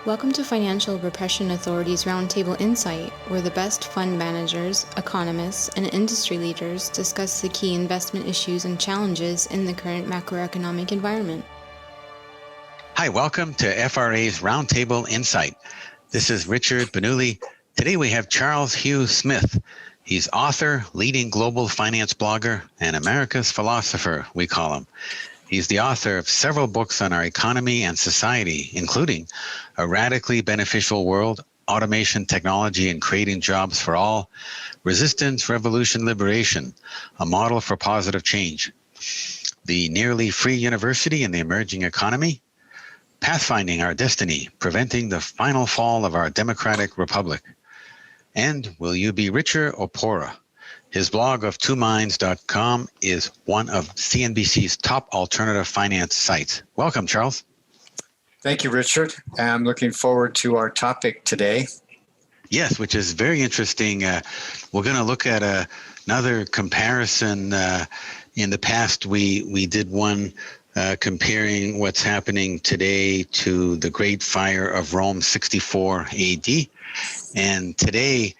Welcome to Financial Repression Authority's Roundtable Insight, where the best fund managers, economists, and industry leaders discuss the key investment issues and challenges in the current macroeconomic environment. Hi, welcome to FRA's Roundtable Insight. This is Richard Benuli. Today we have Charles Hugh Smith. He's author, leading global finance blogger, and America's philosopher, we call him. He's the author of several books on our economy and society, including A Radically Beneficial World, Automation, Technology, and Creating Jobs for All, Resistance, Revolution, Liberation, A Model for Positive Change, The Nearly Free University and the Emerging Economy, Pathfinding Our Destiny, Preventing the Final Fall of Our Democratic Republic, and Will You Be Richer or Poorer? His blog of twominds.com is one of CNBC's top alternative finance sites. Welcome, Charles. Thank you, Richard. I'm looking forward to our topic today. Yes, which is very interesting. We're going to look at another comparison. In the past, we did one comparing what's happening today to the Great Fire of Rome, 64 AD. And today,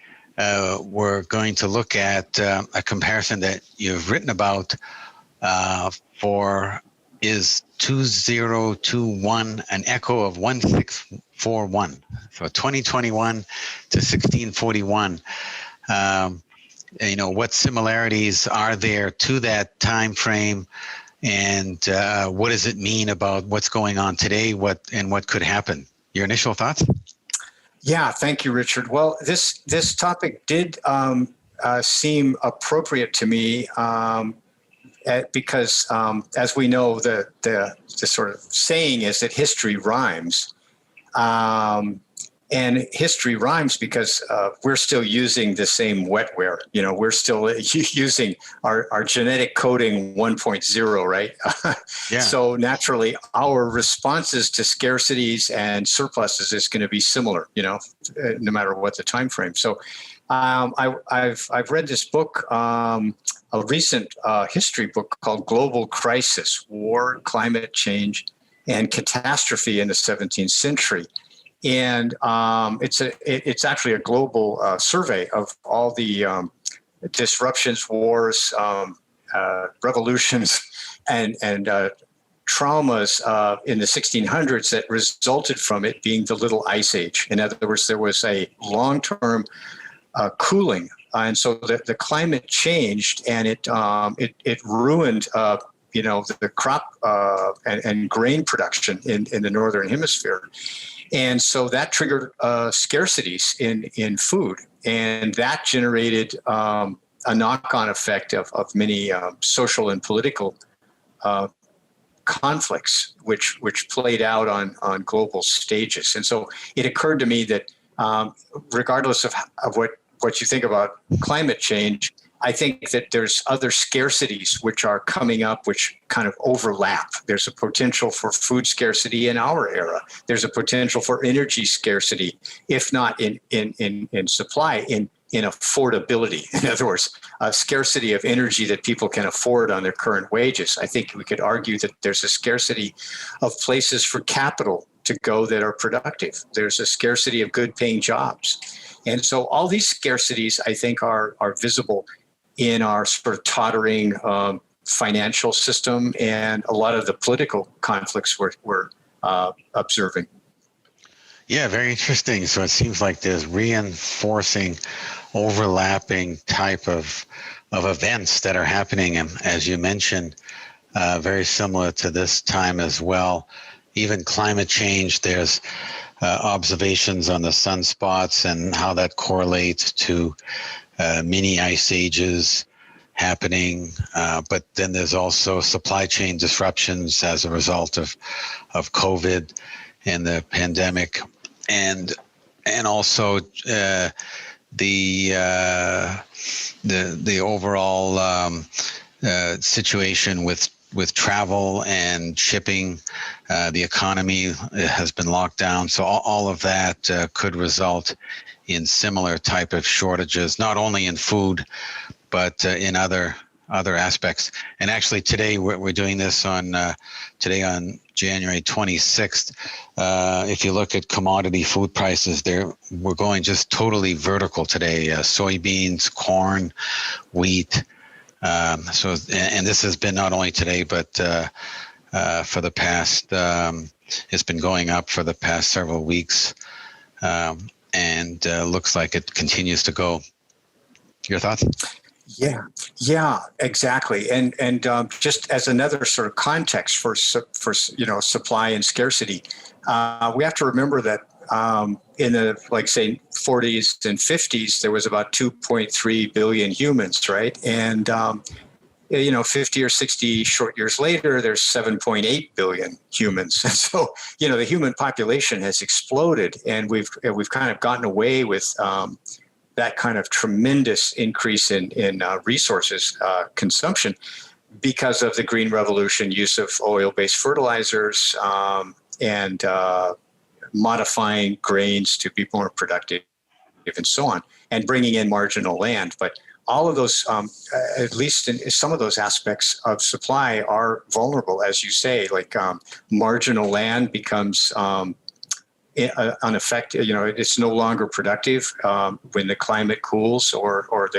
we're going to look at a comparison that you've written about for is 2021 an echo of 1641. So 2021 to 1641. What similarities are there to that time frame, and what does it mean about what's going on today? What could happen? Your initial thoughts? Yeah, thank you, Richard. Well, this topic did seem appropriate to me because, as we know, the sort of saying is that history rhymes. And history rhymes because we're still using the same wetware. We're still using our genetic coding 1.0, right? Yeah. So naturally, our responses to scarcities and surpluses is going to be similar, no matter what the time frame. So I've read this book, a recent history book called Global Crisis: War, Climate Change, and Catastrophe in the 17th Century. And it's actually a global survey of all the disruptions, wars, revolutions, and traumas in the 1600s that resulted from it being the Little Ice Age. In other words, there was a long-term cooling, and so the climate changed, and it ruined the crop and grain production in the northern hemisphere. And so that triggered scarcities in food, and that generated a knock-on effect of many social and political conflicts, which played out on global stages. And so it occurred to me that regardless of what you think about climate change, I think that there's other scarcities which are coming up, which kind of overlap. There's a potential for food scarcity in our era. There's a potential for energy scarcity, if not in supply, in affordability. In other words, a scarcity of energy that people can afford on their current wages. I think we could argue that there's a scarcity of places for capital to go that are productive. There's a scarcity of good paying jobs. And so all these scarcities, I think, are visible in our sort of tottering financial system and a lot of the political conflicts we're observing. Yeah, very interesting. So it seems like there's reinforcing, overlapping type of events that are happening. And as you mentioned, very similar to this time as well. Even climate change, there's observations on the sunspots and how that correlates to mini ice ages happening, but then there's also supply chain disruptions as a result of COVID and the pandemic, and also the overall situation with travel and shipping. The economy has been locked down, so all of that could result in similar type of shortages, not only in food, but in other other aspects. And actually today we're doing this on today on January 26th. If you look at commodity food prices, we're going just totally vertical today. Soybeans, corn, wheat. And this has been not only today, but for the past, it's been going up for the past several weeks, and looks like it continues to go. Your thoughts? Yeah, exactly. And just as another sort of context for supply and scarcity, we have to remember that in the, like, say, 40s and 50s, there was about 2.3 billion humans, right? And 50 or 60 short years later, there's 7.8 billion humans. So, the human population has exploded, and we've kind of gotten away with that kind of tremendous increase in resources consumption because of the green revolution, use of oil-based fertilizers, and modifying grains to be more productive, and so on, and bringing in marginal land. But all of those, at least in some of those aspects of supply, are vulnerable, as you say. Like marginal land becomes unaffected. It's no longer productive when the climate cools or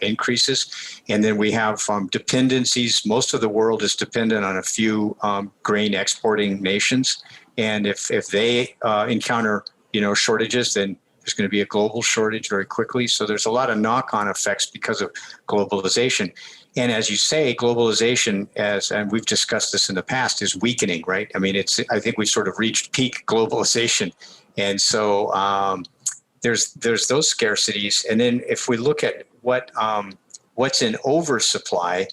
increases. And then we have dependencies. Most of the world is dependent on a few grain exporting nations, and if they encounter shortages, then there's going to be a global shortage very quickly. So there's a lot of knock-on effects because of globalization. And as you say, globalization, and we've discussed this in the past, is weakening, right? I mean, I think we've sort of reached peak globalization. And so there's those scarcities. And then if we look at what's in oversupply,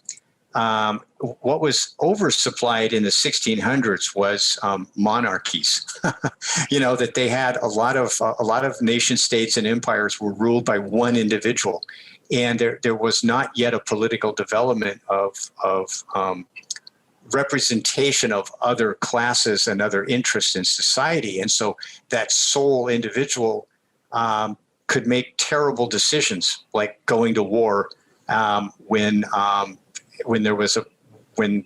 what was oversupplied in the 1600s was monarchies. That they had a lot of nation states and empires were ruled by one individual, and there was not yet a political development of representation of other classes and other interests in society. And so that sole individual could make terrible decisions, like going to war when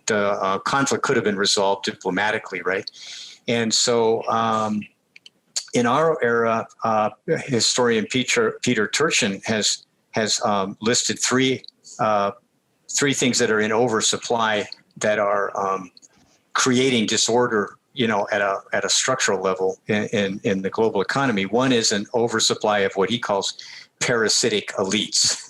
the conflict could have been resolved diplomatically, right? And so in our era, historian Peter Turchin has listed three things that are in oversupply that are creating disorder, at a structural level in the global economy. One is an oversupply of what he calls parasitic elites,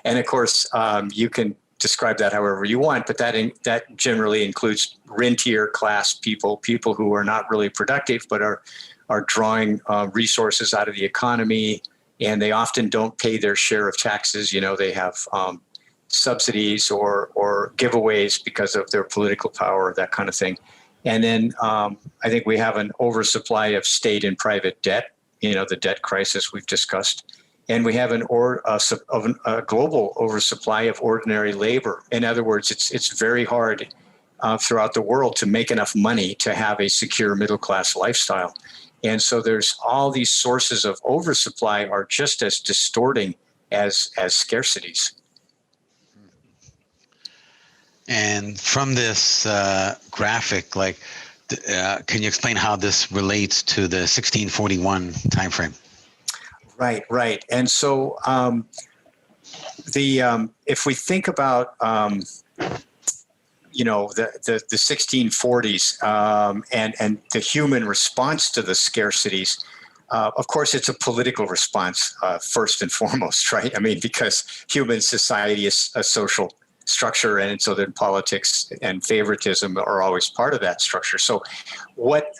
and of course, you can describe that however you want, but that generally includes rentier class people who are not really productive, but are drawing resources out of the economy, and they often don't pay their share of taxes. They have subsidies or giveaways because of their political power, that kind of thing. And then I think we have an oversupply of state and private debt, the debt crisis we've discussed. And we have a global oversupply of ordinary labor. In other words, it's very hard throughout the world to make enough money to have a secure middle-class lifestyle. And so there's all these sources of oversupply are just as distorting as scarcities. And from this graphic, can you explain how this relates to the 1641 timeframe? Right. And so if we think about the 1640s and the human response to the scarcities, of course, it's a political response first and foremost, right? I mean, because human society is a social structure, and so then politics and favoritism are always part of that structure. So what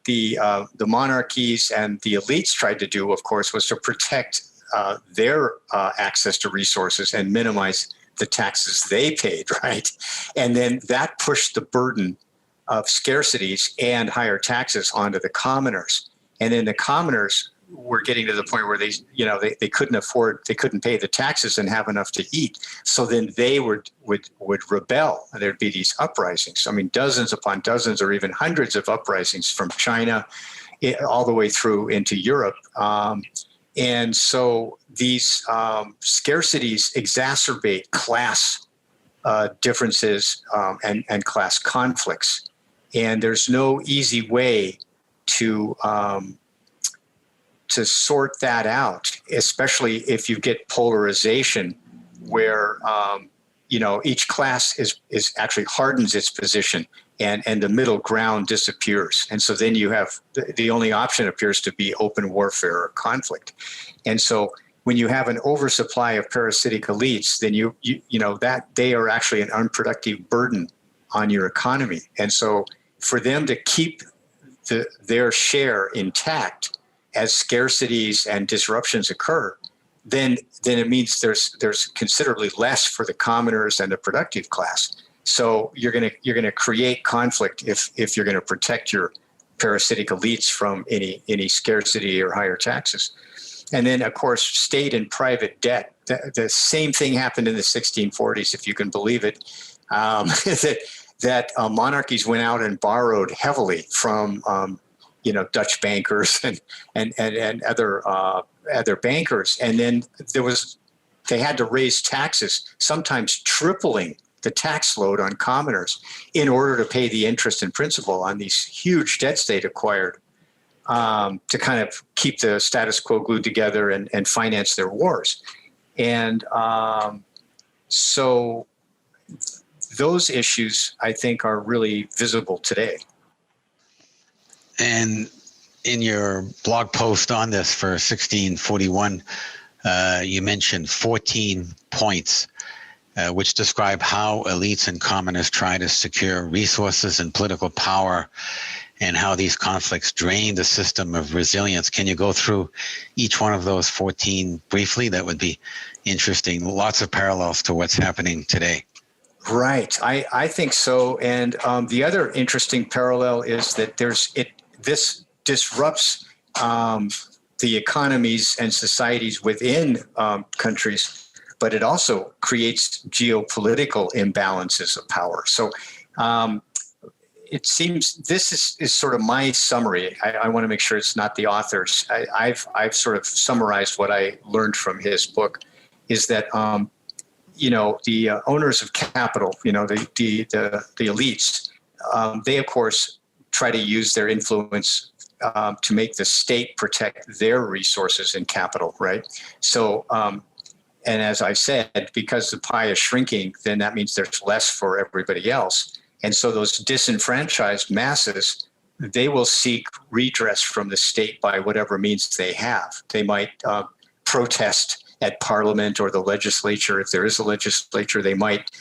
the monarchies and the elites tried to do, of course, was to protect their access to resources and minimize the taxes they paid, right? And then that pushed the burden of scarcities and higher taxes onto the commoners. And then the commoners were getting to the point where they couldn't pay the taxes and have enough to eat. So then they would rebel, and there'd be these uprisings. I mean, dozens upon dozens or even hundreds of uprisings from China all the way through into Europe. And so these scarcities exacerbate class differences and class conflicts. And there's no easy way to sort that out, especially if you get polarization where each class is actually hardens its position and the middle ground disappears. And so then you have the only option appears to be open warfare or conflict. And so when you have an oversupply of parasitic elites, then you that they are actually an unproductive burden on your economy. And so for them to keep their share intact as scarcities and disruptions occur, then it means there's considerably less for the commoners and the productive class. So you're gonna create conflict if you're gonna protect your parasitic elites from any scarcity or higher taxes. And then, of course, state and private debt. The same thing happened in the 1640s, if you can believe it. That monarchies went out and borrowed heavily from Dutch bankers and other bankers, and then they had to raise taxes, sometimes tripling the tax load on commoners in order to pay the interest and principal on these huge debts they'd acquired to kind of keep the status quo glued together and finance their wars. And so those issues, I think, are really visible today. And in your blog post on this for 1641, you mentioned 14 points which describe how elites and commoners try to secure resources and political power, and how these conflicts drain the system of resilience. Can you go through each one of those 14 briefly? That would be interesting. Lots of parallels to what's happening today. Right. I think so. And the other interesting parallel is that this disrupts the economies and societies within countries, but it also creates geopolitical imbalances of power. So it seems this is sort of my summary. I want to make sure it's not the author's. I've sort of summarized what I learned from his book, is that the owners of capital, the elites, they of course try to use their influence to make the state protect their resources and capital, right? So, and as I said, because the pie is shrinking, then that means there's less for everybody else. And so those disenfranchised masses, they will seek redress from the state by whatever means they have. They might protest at Parliament or the legislature. If there is a legislature, they might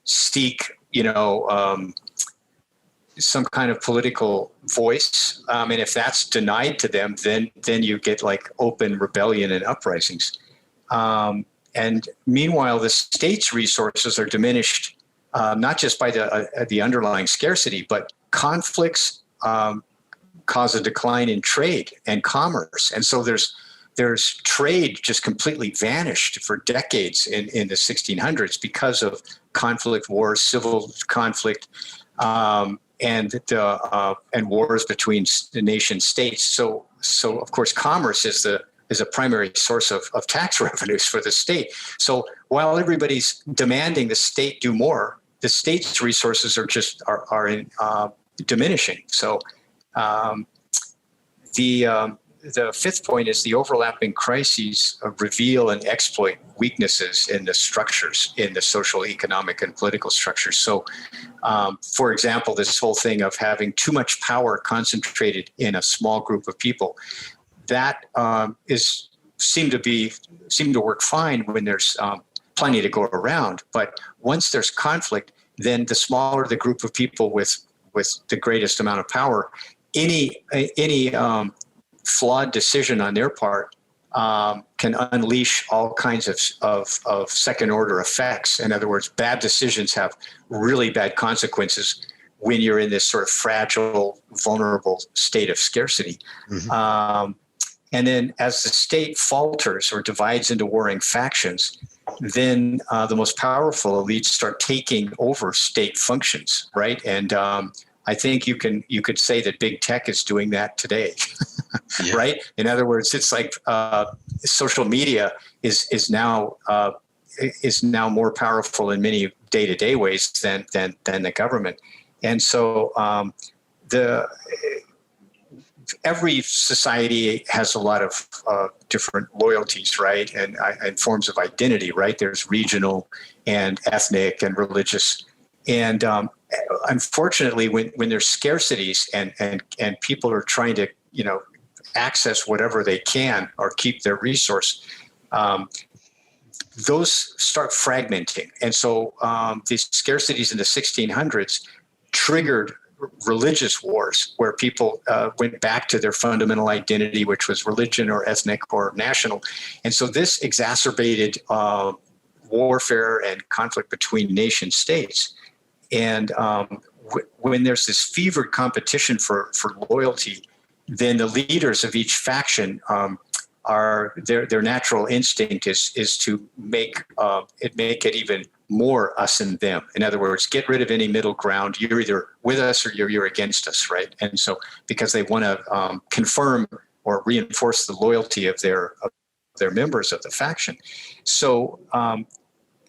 seek, some kind of political voice. And if that's denied to them, then you get like open rebellion and uprisings. And meanwhile, the state's resources are diminished, not just by the underlying scarcity, but conflicts cause a decline in trade and commerce. And so there's trade just completely vanished for decades in the 1600s because of conflict, wars, civil conflict, and wars between the nation states. So of course, commerce is a primary source of tax revenues for the state. So while everybody's demanding the state do more, the state's resources are diminishing. So the fifth point is the overlapping crises reveal and exploit weaknesses in the structures, in the social, economic, and political structures. So, for example, this whole thing of having too much power concentrated in a small group of people, that seem to work fine when there's plenty to go around. But once there's conflict, then the smaller the group of people with the greatest amount of power, any flawed decision on their part can unleash all kinds of second order effects. In other words, bad decisions have really bad consequences when you're in this sort of fragile, vulnerable state of scarcity. Mm-hmm. And then as the state falters or divides into warring factions, then the most powerful elites start taking over state functions, right? And I think you could say that big tech is doing that today. right? In other words, it's like social media is now more powerful in many day-to-day ways than the government. And so every society has a lot of different loyalties, right? And forms of identity, right? There's regional and ethnic and religious. And unfortunately, when there's scarcities and people are trying to, access whatever they can or keep their resource, those start fragmenting. And so these scarcities in the 1600s triggered religious wars where people went back to their fundamental identity, which was religion or ethnic or national. And so this exacerbated warfare and conflict between nation states. And when there's this fevered competition for loyalty, then the leaders of each faction their natural instinct is to make it even more us and them. In other words, get rid of any middle ground. You're either with us or you're against us, right? And so because they want to confirm or reinforce the loyalty of their members of the faction. So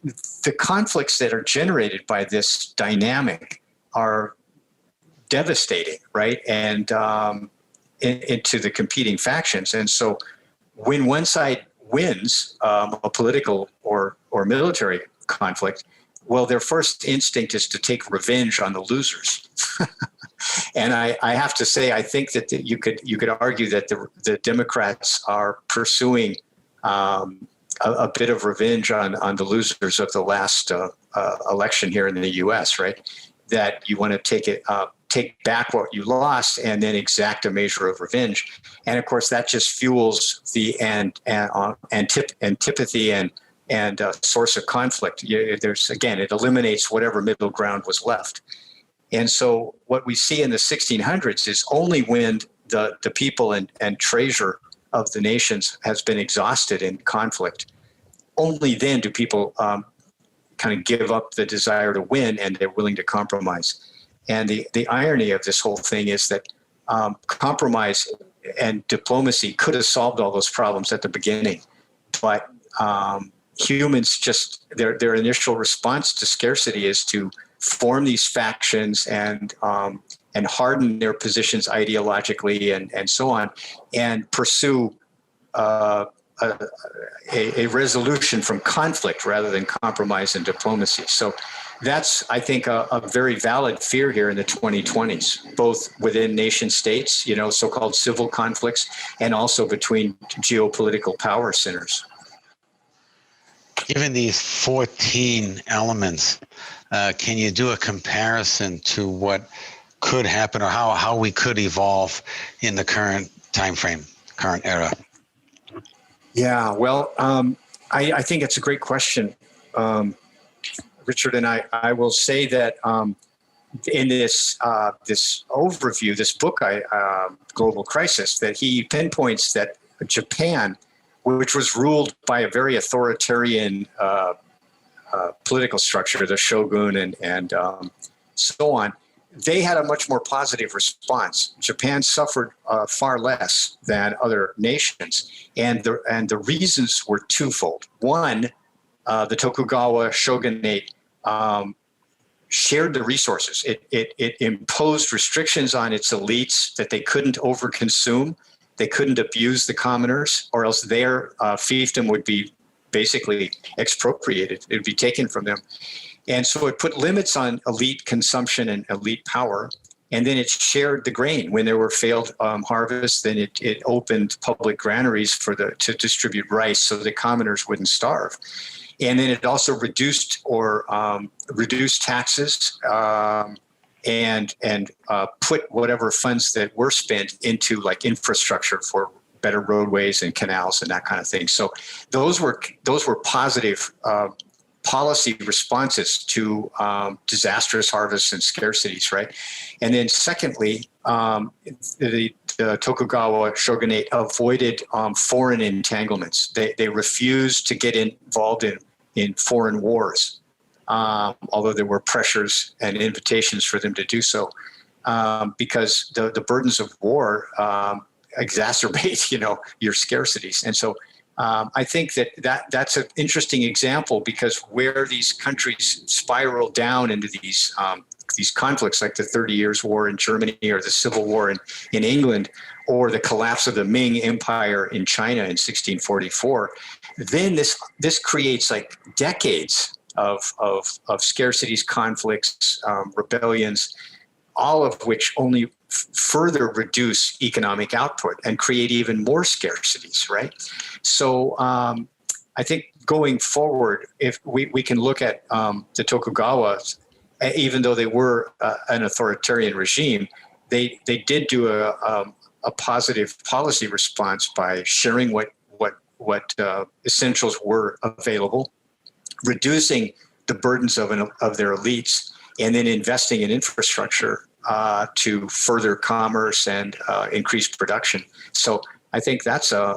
the conflicts that are generated by this dynamic are devastating, right? And into the competing factions. And so when one side wins a political or military conflict, well, their first instinct is to take revenge on the losers. And I have to say, I think that you could argue that the Democrats are pursuing a bit of revenge on the losers of the last election here in the U.S., right? That you want to take back what you lost and then exact a measure of revenge. And of course, that just fuels the antipathy and source of conflict. It eliminates whatever middle ground was left. And so what we see in the 1600s is only when the people and treasure of the nations has been exhausted in conflict, only then do people kind of give up the desire to win and they're willing to compromise. And the irony of this whole thing is that compromise and diplomacy could have solved all those problems at the beginning. But humans their initial response to scarcity is to form these factions and harden their positions ideologically and so on, and pursue a resolution from conflict rather than compromise and diplomacy. So that's, I think, a very valid fear here in the 2020s, both within nation states, so-called civil conflicts, and also between geopolitical power centers. Given these 14 elements, can you do a comparison to what could happen or how we could evolve in the current time frame, current era? Yeah, well, I think it's a great question, Richard, and I will say that in this overview, this book, Global Crisis, that he pinpoints that Japan, which was ruled by a very authoritarian political structure, the shogun and so on, they had a much more positive response. Japan suffered far less than other nations, and the reasons were twofold. One, the Tokugawa shogunate shared the resources. It imposed restrictions on its elites that they couldn't overconsume, they couldn't abuse the commoners, or else their fiefdom would be basically expropriated. It would be taken from them. And so it put limits on elite consumption and elite power. And then it shared the grain. When there were failed harvests, then it opened public granaries to distribute rice so the commoners wouldn't starve. And then it also reduced taxes and put whatever funds that were spent into like infrastructure for better roadways and canals and that kind of thing. So those were positive policy responses to disastrous harvests and scarcities, right? And then secondly, the Tokugawa shogunate avoided foreign entanglements. They refused to get involved in foreign wars, although there were pressures and invitations for them to do so, because the burdens of war exacerbate, your scarcities. And so I think that's an interesting example, because where these countries spiral down into these conflicts, like the 30 Years' War in Germany, or the Civil War in England, or the collapse of the Ming Empire in China in 1644, then this creates like decades of scarcities, conflicts, rebellions, all of which only further reduce economic output and create even more scarcities, right? So I think going forward, if we can look at the Tokugawa, even though they were an authoritarian regime, they did do a positive policy response by sharing what essentials were available, reducing the burdens of their elites, and then investing in infrastructure to further commerce and increase production. So I think that's a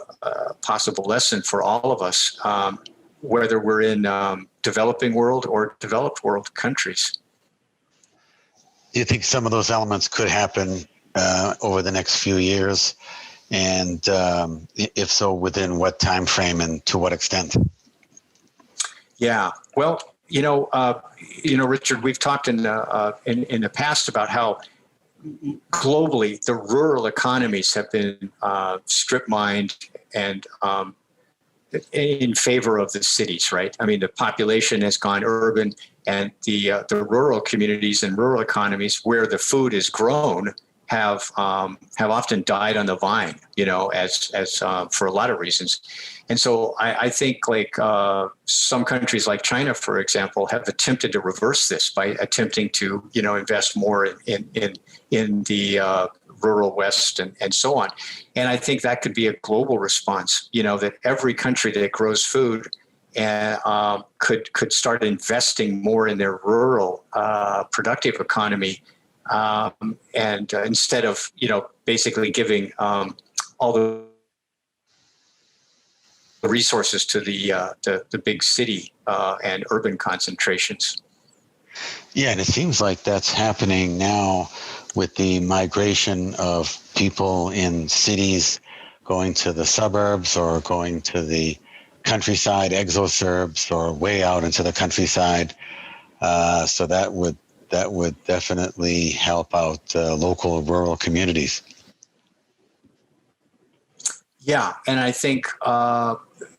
possible lesson for all of us, whether we're in developing world or developed world countries. Do you think some of those elements could happen over the next few years? And if so, within what time frame and to what extent? Yeah, well, Richard, we've talked in the past about how globally the rural economies have been strip mined and in favor of the cities, right? I mean, the population has gone urban, and the rural communities and rural economies where the food is grown have often died on the vine, as for a lot of reasons. And so I think like some countries like China, for example, have attempted to reverse this by attempting to, invest more in the rural West and so on. And I think that could be a global response, that every country that grows food could start investing more in their rural productive economy, and instead of basically giving all the resources to the big city and urban concentrations. Yeah, and it seems like that's happening now with the migration of people in cities going to the suburbs or going to the countryside, exosurbs, or way out into the countryside. So that would definitely help out local rural communities. Yeah, and I think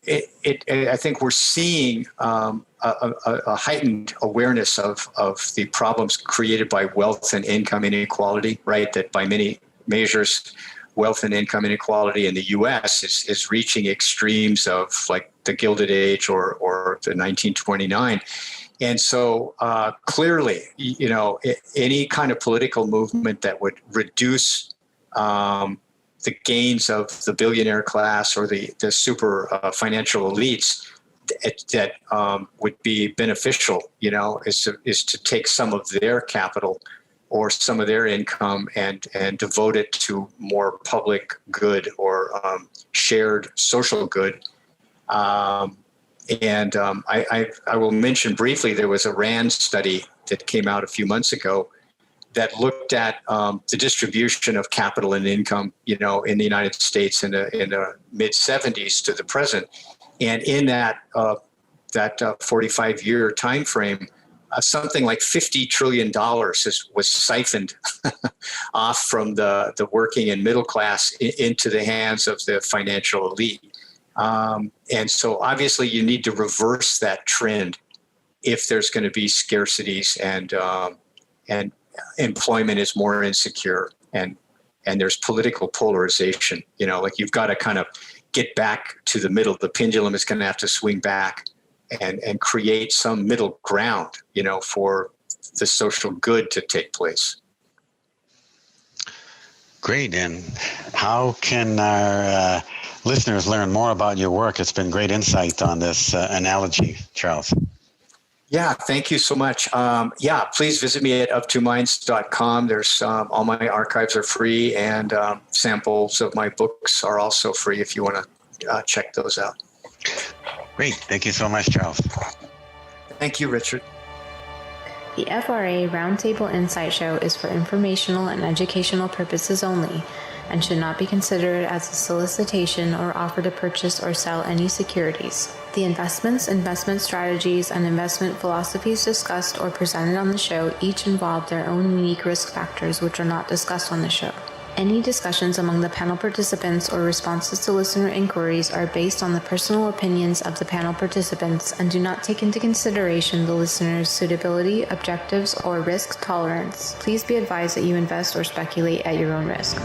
I think we're seeing a heightened awareness of the problems created by wealth and income inequality, right? That by many measures, wealth and income inequality in the U.S. is reaching extremes of like the Gilded Age or the 1929. And so clearly, any kind of political movement that would reduce the gains of the billionaire class or the super financial elites that would be beneficial, is to take some of their capital or some of their income and devote it to more public good or shared social good. I will mention briefly, there was a RAND study that came out a few months ago that looked at the distribution of capital and income, in the United States in the mid 70s to the present, and in that 45-year time frame, something like $50 trillion was siphoned off from the working and middle class into the hands of the financial elite. And so obviously you need to reverse that trend if there's going to be scarcities and employment is more insecure and there's political polarization. Like you've got to kind of get back to the middle. The pendulum is going to have to swing back and create some middle ground, for the social good to take place. Great. And how can our listeners learn more about your work? It's been great insight on this analogy, Charles. Yeah, thank you so much. Please visit me at up2minds.com. There's all my archives are free, and samples of my books are also free if you want to check those out. Great. Thank you so much, Charles. Thank you, Richard. The FRA Roundtable Insight Show is for informational and educational purposes only. and should not be considered as a solicitation or offer to purchase or sell any securities. The investments, investment strategies, and investment philosophies discussed or presented on the show each involve their own unique risk factors which are not discussed on the show. Any discussions among the panel participants or responses to listener inquiries are based on the personal opinions of the panel participants and do not take into consideration the listener's suitability, objectives, or risk tolerance. Please be advised that you invest or speculate at your own risk.